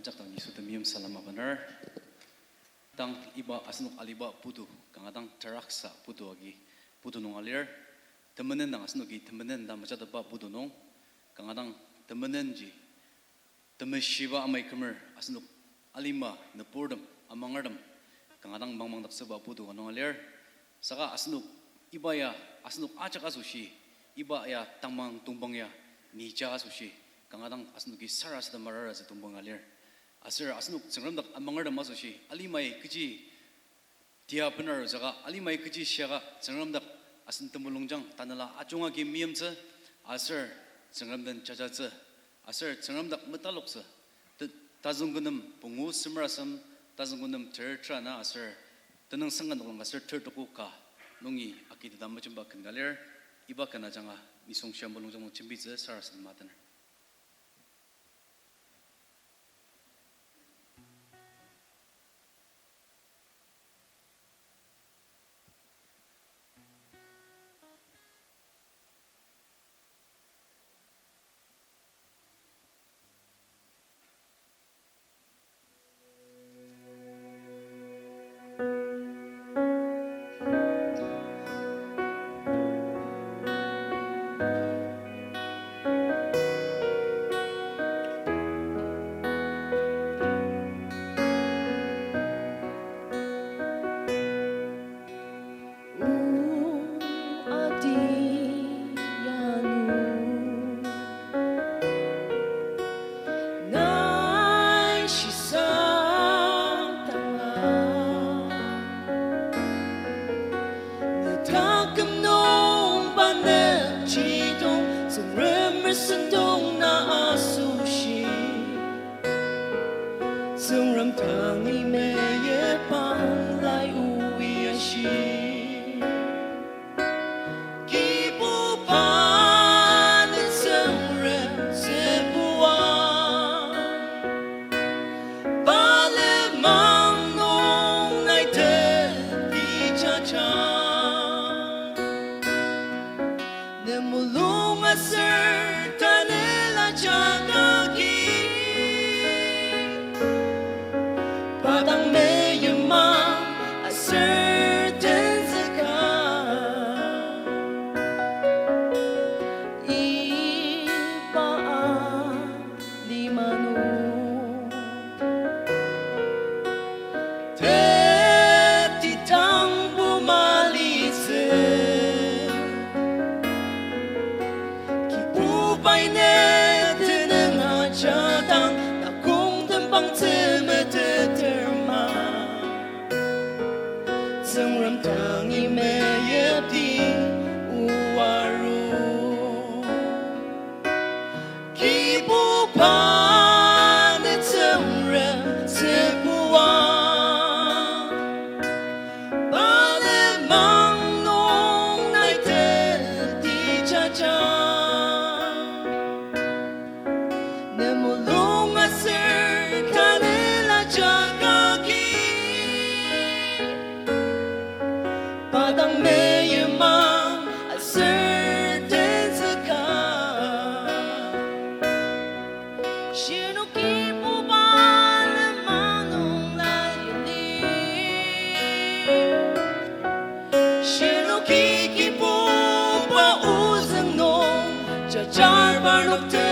ajak tang isu demium salam abanar tang iba asnuk aliba putu kangatang taraksa putu agi putu nong alir temenan tang asnuk gi temenan tang macam apa putu nong kangatang temenan ji temeshiba amai kemer asnuk alima nepurdam amangardam kangatang bangmang tak seba putu nong alir saka asnuk iba ya asnuk acak asushi iba ya tamang tumbang ya nica asushi kangatang asnuk gi saras da marara se tumbang alir asir asnuk sengram dak amangardam asushi alimai kiji dia benar jaga alimai kiji syaga sengram dak asn temulungjang tanala acunga gi miamse asir sengram dan cacace asir sengram dak metalokse tazunggunam pungu semrasam tazunggunam tertrana asir tenang sangan dong asir tertokuka nungi akid dam macam kengalir iba kana janga nisong syam bolongjang chimbize saras matan Jar bar nokte